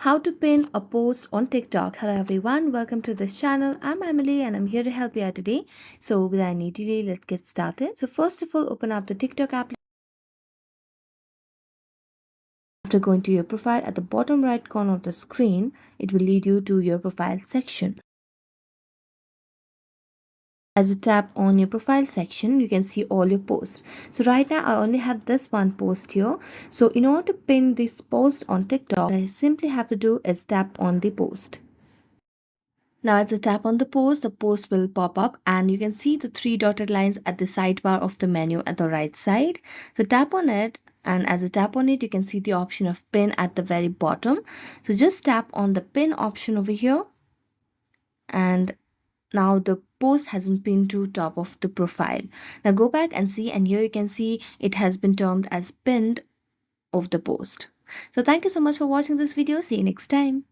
How to pin a post on TikTok. Hello everyone, welcome to this channel. I'm Emily and I'm here to help you out today. So without any delay, let's get started. So first of all, open up the TikTok application. After going to your profile, at the bottom right corner of the screen, it will lead you to your profile section. As you tap on your profile section, you can see all your posts. So right now I only have this one post here. So in order to pin this post on TikTok, what I simply have to do is tap on the post. Now as I tap on the post will pop up and you can see the three dotted lines at the sidebar of the menu at the right side. So tap on it, and as I tap on it, you can see the option of pin at the very bottom. So just tap on the pin option over here, and now the post has been pinned to top of the profile. Now go back and see, and here you can see it has been termed as pinned of the post. So thank you so much for watching this video. See you next time.